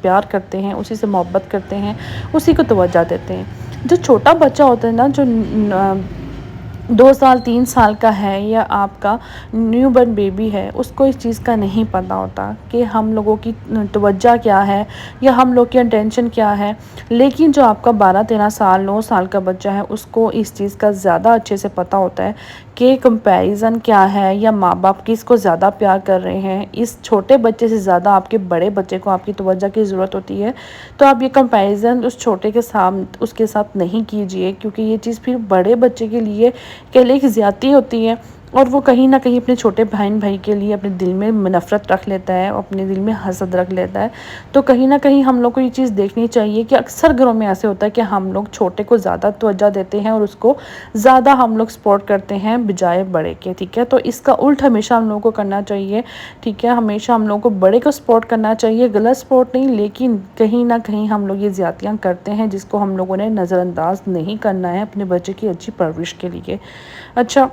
پیار کرتے ہیں، اسی سے محبت کرتے ہیں، اسی کو توجہ دیتے ہیں۔ جو چھوٹا بچہ ہوتا ہے نا، جو 2 سال 3 سال کا ہے یا آپ کا نیو برن بیبی ہے، اس کو اس چیز کا نہیں پتہ ہوتا کہ ہم لوگوں کی توجہ کیا ہے یا ہم لوگ کی انٹینشن کیا ہے۔ لیکن جو آپ کا 12 13 سال 9 سال کا بچہ ہے، اس کو اس چیز کا زیادہ اچھے سے پتہ ہوتا ہے کہ کمپیریزن کیا ہے، یا ماں باپ کس کو زیادہ پیار کر رہے ہیں۔ اس چھوٹے بچے سے زیادہ آپ کے بڑے بچے کو آپ کی توجہ کی ضرورت ہوتی ہے۔ تو آپ یہ کمپیریزن اس چھوٹے کے ساتھ اس کے ساتھ نہیں کیجئے، کیونکہ یہ چیز پھر بڑے بچے کے لیے کہہ لیں کہ زیادتی ہوتی ہے، اور وہ کہیں نہ کہیں اپنے چھوٹے بہن بھائی کے لیے اپنے دل میں نفرت رکھ لیتا ہے، اپنے دل میں حسد رکھ لیتا ہے۔ تو کہیں نہ کہیں ہم لوگ کو یہ چیز دیکھنی چاہیے کہ اکثر گھروں میں ایسے ہوتا ہے کہ ہم لوگ چھوٹے کو زیادہ توجہ دیتے ہیں اور اس کو زیادہ ہم لوگ سپورٹ کرتے ہیں بجائے بڑے کے، ٹھیک ہے۔ تو اس کا الٹ ہمیشہ ہم لوگوں کو کرنا چاہیے، ٹھیک ہے۔ ہمیشہ ہم لوگوں کو بڑے کو سپورٹ کرنا چاہیے، غلط سپورٹ نہیں، لیکن کہیں نہ کہیں ہم لوگ یہ زیادتیاں کرتے ہیں جس کو ہم لوگوں نے نظر انداز نہیں کرنا ہے اپنے بچے کی اچھی پرورش کے لیے۔ اچھا،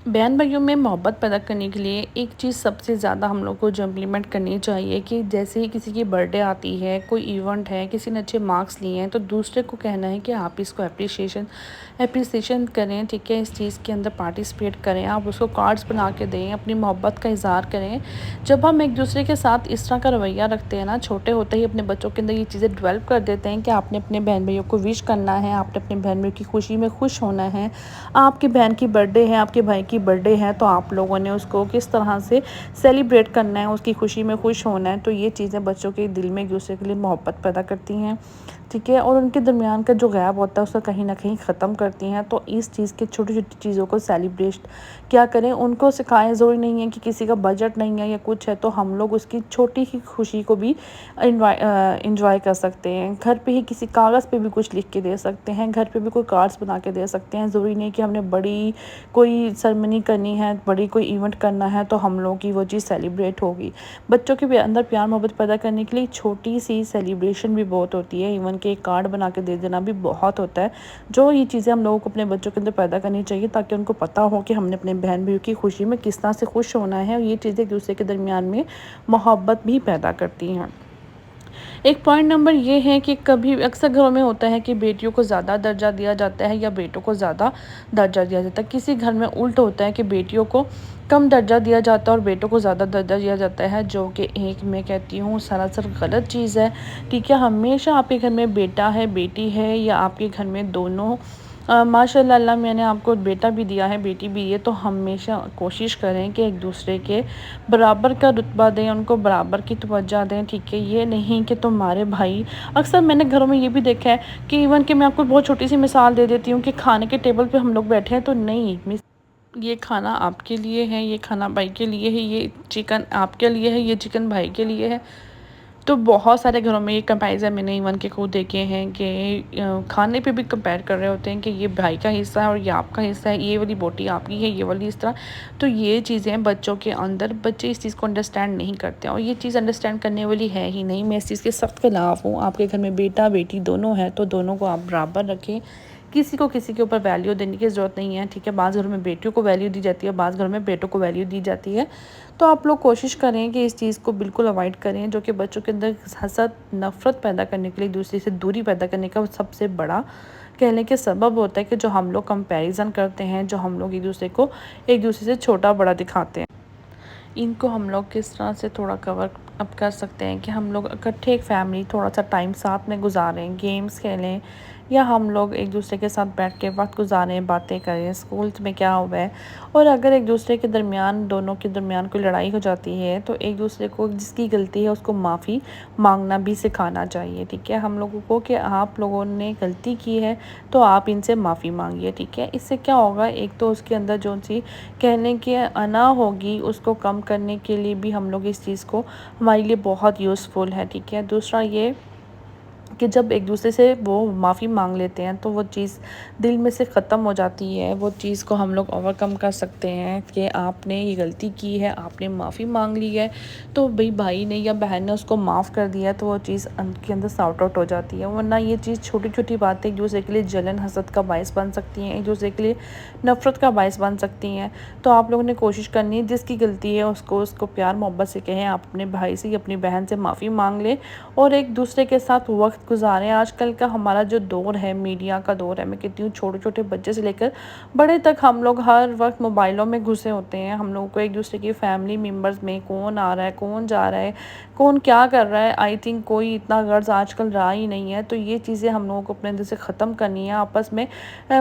بہن بھائیوں میں محبت پیدا کرنے کے لیے ایک چیز سب سے زیادہ ہم لوگ کو جو امپلیمنٹ کرنی چاہیے کہ جیسے ہی کسی کی برتھ ڈے آتی ہے، کوئی ایونٹ ہے، کسی نے اچھے مارکس لیے ہیں، تو دوسرے کو کہنا ہے کہ آپ اس کو اپریسیشن کریں، ٹھیک ہے۔ اس چیز کے اندر پارٹیسپیٹ کریں، آپ اس کو کارڈز بنا کے دیں، اپنی محبت کا اظہار کریں۔ جب ہم ایک دوسرے کے ساتھ اس طرح کا رویہ رکھتے ہیں نا، چھوٹے ہوتے ہی اپنے بچوں کے اندر یہ چیزیں ڈیولپ کر دیتے ہیں کہ آپ نے اپنے بہن بھائیوں کو وش کرنا ہے، آپ نے اپنے بہن بھائیوں کی خوشی میں خوش ہونا ہے۔ آپ کی بہن کی برتھ ڈے ہے، آپ کے بھائی کی برتھ ڈے ہے، تو آپ لوگوں نے اس کو کس طرح سے سیلیبریٹ کرنا ہے، اس کی خوشی میں خوش ہونا ہے۔ تو یہ چیزیں بچوں کے دل میں ایک دوسرے کے لیے محبت پیدا کرتی ہیں، ٹھیک ہے، اور ان کے درمیان کا جو غیب ہوتا ہے اس کو کہیں نہ کہیں ختم کرتی ہیں۔ تو اس چیز کے چھوٹی چھوٹی چیزوں کو سیلیبریٹ کیا کریں، ان کو سکھائیں۔ ضروری نہیں ہے کہ کسی کا بجٹ نہیں ہے یا کچھ ہے تو ہم لوگ اس کی چھوٹی ہی خوشی کو بھی انجوائے کر سکتے ہیں۔ گھر پہ ہی کسی کاغذ پہ بھی کچھ لکھ کے دے سکتے ہیں، گھر پہ بھی کوئی کارڈز بنا کے دے سکتے ہیں۔ ضروری نہیں کہ ہم نے بڑی کوئی سرمنی کرنی ہے، بڑی کوئی ایونٹ کرنا ہے تو ہم لوگوں کی وہ چیز سیلیبریٹ ہوگی۔ بچوں کے اندر پیار محبت پیدا کرنے کے لیے چھوٹی سی سیلیبریشن بھی بہت ہوتی ہے، ایون کہ ایک کارڈ بنا کے دے دینا بھی بہت ہوتا ہے۔ جو یہ چیزیں ہم لوگوں کو اپنے بچوں کے اندر پیدا کرنی چاہیے تاکہ ان کو پتہ ہو کہ ہم نے اپنے بہن بھائیوں کی خوشی میں کس طرح سے خوش ہونا ہے، اور یہ چیزیں ایک دوسرے کے درمیان میں محبت بھی پیدا کرتی ہیں۔ ایک پوائنٹ نمبر یہ ہے کہ کبھی اکثر گھروں میں ہوتا ہے کہ بیٹیوں کو زیادہ درجہ دیا جاتا ہے یا بیٹوں کو زیادہ درجہ دیا جاتا ہے۔ کسی گھر میں الٹ ہوتا ہے کہ بیٹیوں کو کم درجہ دیا جاتا ہے اور بیٹوں کو زیادہ درجہ دیا جاتا ہے، جو کہ ایک میں کہتی ہوں سراسر غلط چیز ہے، ٹھیک ہے۔ ہمیشہ آپ کے گھر میں بیٹا ہے، بیٹی ہے، یا آپ کے گھر میں دونوں ماشاء اللہ اللہ میں نے آپ کو بیٹا بھی دیا ہے، بیٹی بھی ہے، تو ہمیشہ کوشش کریں کہ ایک دوسرے کے برابر کا رتبہ دیں، ان کو برابر کی توجہ دیں، ٹھیک ہے۔ یہ نہیں کہ تمہارے بھائی، اکثر میں نے گھروں میں یہ بھی دیکھا ہے کہ ایون کہ میں آپ کو بہت چھوٹی سی مثال دے دیتی ہوں کہ کھانے کے ٹیبل پہ ہم لوگ بیٹھے ہیں تو نہیں، یہ کھانا آپ کے لیے ہے، یہ کھانا بھائی کے لیے ہے، یہ چکن آپ کے لیے ہے، یہ چکن بھائی کے لیے ہے۔ تو بہت سارے گھروں میں یہ کمپیریزن میں نے ایون کے خود دیکھے ہیں کہ کھانے پہ بھی کمپیئر کر رہے ہوتے ہیں کہ یہ بھائی کا حصہ ہے اور یہ آپ کا حصہ ہے، یہ والی بوٹی آپ کی ہے، یہ والی اس طرح۔ تو یہ چیزیں بچوں کے اندر، بچے اس چیز کو انڈرسٹینڈ نہیں کرتے ہیں، اور یہ چیز انڈرسٹینڈ کرنے والی ہے ہی نہیں۔ میں اس چیز کے سخت خلاف ہوں۔ آپ کے گھر میں بیٹا بیٹی دونوں ہیں تو دونوں کو آپ برابر رکھیں، کسی کو کسی کے اوپر ویلیو دینے کی ضرورت نہیں ہے، ٹھیک ہے۔ بعض گھروں میں بیٹیوں کو ویلیو دی جاتی ہے، بعض گھروں میں بیٹوں کو ویلیو دی جاتی ہے۔ تو آپ لوگ کوشش کریں کہ اس چیز کو بالکل اوائڈ کریں، جو کہ بچوں کے اندر حسد نفرت پیدا کرنے کے لیے، دوسرے سے دوری پیدا کرنے کا سب سے بڑا کہنے کے سبب ہوتا ہے کہ جو ہم لوگ کمپیریزن کرتے ہیں، جو ہم لوگ ایک دوسرے سے چھوٹا بڑا دکھاتے ہیں۔ ان کو ہم لوگ کس طرح سے تھوڑا کور اپ کر سکتے ہیں کہ ہم لوگ اکٹھے ایک فیملی تھوڑا سا ٹائم ساتھ میں گزاریں، گیمز کھیلیں، یا ہم لوگ ایک دوسرے کے ساتھ بیٹھ کے وقت گزاریں، باتیں کریں، اسکولز میں کیا ہوا ہے۔ اور اگر ایک دوسرے کے درمیان، دونوں کے درمیان کوئی لڑائی ہو جاتی ہے تو ایک دوسرے کو جس کی غلطی ہے اس کو معافی مانگنا بھی سکھانا چاہیے، ٹھیک ہے۔ ہم لوگوں کو کہ آپ لوگوں نے غلطی کی ہے تو آپ ان سے معافی مانگیے، ٹھیک ہے۔ اس سے کیا ہوگا، ایک تو اس کے اندر جو سی کہنے کی انا ہوگی اس کو کم کرنے کے لیے بھی ہم لوگ اس چیز کو ہمارے لیے بہت یوزفل ہے، ٹھیک ہے۔ دوسرا یہ کہ جب ایک دوسرے سے وہ معافی مانگ لیتے ہیں تو وہ چیز دل میں سے ختم ہو جاتی ہے، وہ چیز کو ہم لوگ اوورکم کر سکتے ہیں کہ آپ نے یہ غلطی کی ہے، آپ نے معافی مانگ لی ہے، تو بھائی نے یا بہن نے اس کو معاف کر دیا تو وہ چیز ان کے اندر سارٹ آؤٹ ہو جاتی ہے۔ ورنہ یہ چیز چھوٹی چھوٹی باتیں ایک دوسرے کے لیے جلن حسد کا باعث بن سکتی ہیں، ایک دوسرے کے لیے نفرت کا باعث بن سکتی ہیں۔ تو آپ لوگوں نے کوشش کرنی ہے جس کی غلطی ہے اس کو پیار محبت سے کہیں، آپ اپنے بھائی سے یا اپنی بہن سے معافی مانگ لیں اور ایک دوسرے کے ساتھ وقت گزاریں۔ آج کل کا ہمارا جو دور ہے، میڈیا کا دور ہے، میں کہتی ہوں چھوٹے چھوٹے بچے سے لے کر بڑے تک ہم لوگ ہر وقت موبائلوں میں گھسے ہوتے ہیں۔ ہم لوگوں کو ایک دوسرے کی فیملی ممبرز میں کون آ رہا ہے، کون جا رہا ہے، کون کیا کر رہا ہے، آئی تھنک کوئی اتنا غرض آج کل رہا ہی نہیں ہے۔ تو یہ چیزیں ہم لوگوں کو اپنے اندر سے ختم کرنی ہے، آپس میں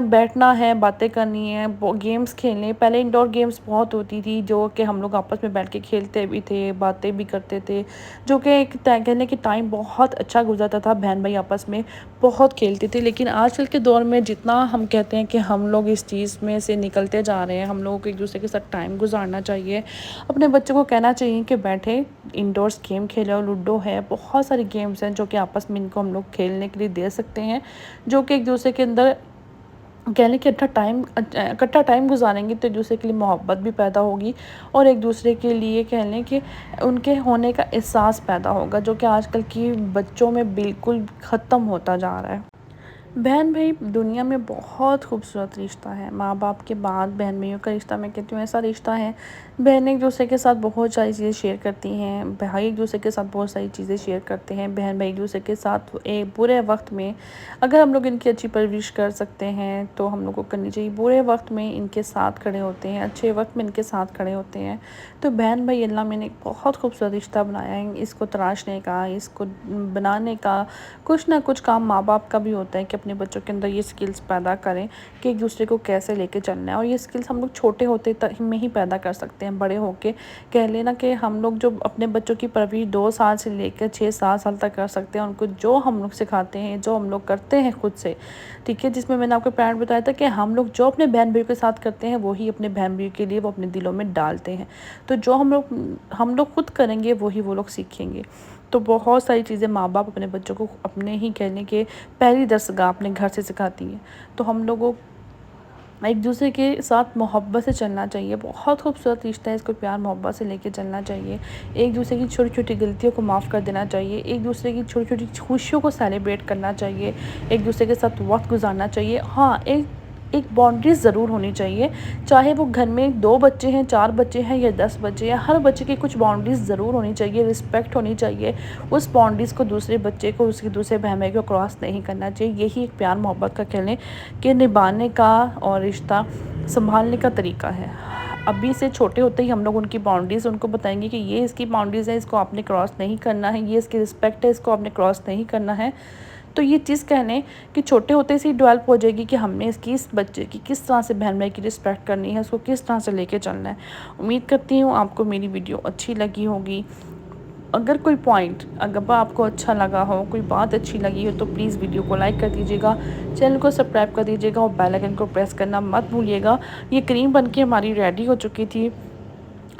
بیٹھنا ہے، باتیں کرنی ہے، گیمز کھیلنے۔ پہلے انڈور گیمز بہت ہوتی تھی جو کہ ہم لوگ آپس میں بیٹھ کے کھیلتے بھی تھے، باتیں بھی کرتے تھے، جو کہ ایک کہنے کہ ٹائم بہت اچھا گزرتا تھا، بہن بھائی آپس میں بہت کھیلتے تھے۔ لیکن آج کل کے دور میں جتنا ہم کہتے ہیں کہ ہم لوگ اس چیز میں سے نکلتے جا رہے ہیں، ہم لوگوں کو ایک دوسرے کے ساتھ ٹائم گزارنا چاہیے، اپنے بچوں کو کہنا چاہیے کہ بیٹھے انڈورس گیم کھیلو، لوڈو ہے، بہت ساری گیمز ہیں جو کہ آپس میں ان کو ہم لوگ کھیلنے کے لیے دے سکتے ہیں، جو کہ ایک دوسرے کے اندر کہہ لیں کہ اکٹھا ٹائم گزاریں گے تو ایک دوسرے کے لیے محبت بھی پیدا ہوگی اور ایک دوسرے کے لیے کہہ لیں کہ ان کے ہونے کا احساس پیدا ہوگا، جو کہ آج کل کی بچوں میں بالکل ختم ہوتا جا رہا ہے۔ بہن بھائی دنیا میں بہت خوبصورت رشتہ ہے، ماں باپ کے بعد بہن بھائیوں کا رشتہ میں کہتی ہوں ایسا رشتہ ہے۔ بہنیں ایک دوسرے کے ساتھ بہت ساری چیزیں شیئر کرتی ہیں، بھائی ایک دوسرے کے ساتھ بہت ساری چیزیں شیئر کرتے ہیں، بہن بھائی ایک دوسرے کے ساتھ ایک برے وقت میں اگر ہم لوگ ان کی اچھی پرورش کر سکتے ہیں تو ہم لوگ کو کرنی چاہیے، برے وقت میں ان کے ساتھ کھڑے ہوتے ہیں، اچھے وقت میں ان کے ساتھ کھڑے ہوتے ہیں۔ تو بہن بھائی اللہ میں نے ایک بہت خوبصورت رشتہ بنایا ہے، اس کو تراشنے کا، اس کو بنانے کا کچھ نہ کچھ کام ماں باپ کا بھی ہوتا ہے کہ اپنے بچوں کے اندر یہ سکلز پیدا کریں کہ ایک دوسرے کو کیسے لے کے چلنا ہے، اور یہ سکلز ہم لوگ چھوٹے ہوتے میں ہی پیدا کر سکتے ہیں۔ بڑے ہو کے کہہ لینا کہ ہم لوگ جو اپنے بچوں کی پرورش 2 سال سے لے کر 6-7 سال تک کر سکتے ہیں، ان کو جو ہم لوگ سکھاتے ہیں، جو ہم لوگ کرتے ہیں خود سے، ٹھیک ہے، جس میں نے آپ کو پوائنٹ بتایا تھا کہ ہم لوگ جو اپنے بہن بھائیوں کے ساتھ کرتے ہیں وہی اپنے بہن بھائیوں کے لیے وہ اپنے دلوں میں ڈالتے ہیں، تو جو ہم لوگ خود کریں گے وہی وہ لوگ سیکھیں گے۔ تو بہت ساری چیزیں ماں باپ اپنے بچوں کو اپنے ہی کہنے کے پہلی درسگاہ اپنے گھر سے سکھاتی ہیں، تو ہم لوگوں ایک دوسرے کے ساتھ محبت سے چلنا چاہیے۔ بہت خوبصورت رشتہ ہے، اس کو پیار محبت سے لے کے چلنا چاہیے، ایک دوسرے کی چھوٹی چھوٹی غلطیوں کو معاف کر دینا چاہیے، ایک دوسرے کی چھوٹی چھوٹی خوشیوں کو سیلیبریٹ کرنا چاہیے، ایک دوسرے کے ساتھ وقت گزارنا چاہیے۔ ہاں ایک باؤنڈریز ضرور ہونی چاہیے، چاہے وہ گھر میں 2 بچے ہیں، 4 بچے ہیں یا 10 بچے ہیں، ہر بچے کی کچھ باؤنڈریز ضرور ہونی چاہیے، رسپیکٹ ہونی چاہیے، اس باؤنڈریز کو دوسرے بچے کو اس کے دوسرے بہن بھائی کو کراس نہیں کرنا چاہیے۔ یہی ایک پیار محبت کا کہہ لیں کہ نبھانے کا اور رشتہ سنبھالنے کا طریقہ ہے۔ ابھی سے چھوٹے ہوتے ہی ہم لوگ ان کی باؤنڈریز ان کو بتائیں گے کہ یہ اس کی باؤنڈریز ہے، اس کو آپ نے کراس نہیں کرنا ہے، یہ اس کی رسپیکٹ ہے، اس کو آپ نے کراس نہیں کرنا ہے۔ تو یہ چیز کہنے کہ چھوٹے ہوتے سے ہی ڈیولپ ہو جائے گی کہ ہم نے اس بچے کی کس طرح سے بہن بھائی کی رسپیکٹ کرنی ہے، اس کو کس طرح سے لے کے چلنا ہے۔ امید کرتی ہوں آپ کو میری ویڈیو اچھی لگی ہوگی۔ اگر کوئی پوائنٹ اگر آپ کو اچھا لگا ہو، کوئی بات اچھی لگی ہو تو پلیز ویڈیو کو لائک کر دیجیے گا، چینل کو سبسکرائب کر دیجیے گا اور بیل آئیکن کو پریس کرنا مت بھولیے گا۔ یہ کریم بن کے ہماری ریڈی ہو چکی تھی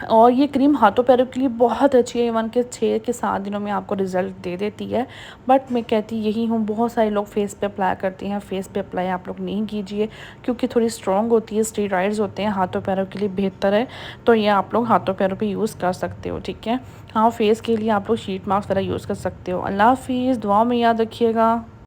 اور یہ کریم ہاتھوں پیروں کے لیے بہت اچھی ہے، ایون کہ 6 کے 7 دنوں میں آپ کو رزلٹ دے دیتی ہے، بٹ میں کہتی یہی ہوں بہت سارے لوگ فیس پہ اپلائی کرتے ہیں، فیس پہ اپلائی آپ لوگ نہیں کیجیے کیونکہ تھوڑی اسٹرانگ ہوتی ہے، اسٹیرائڈز ہوتے ہیں، ہاتھوں پیروں کے لیے بہتر ہے، تو یہ آپ لوگ ہاتھوں پیروں پہ یوز کر سکتے ہو، ٹھیک ہے۔ ہاں فیس کے لیے آپ لوگ شیٹ ماسک وغیرہ یوز کر سکتے ہو۔ اللہ حافظ، دعا میں یاد رکھیے گا۔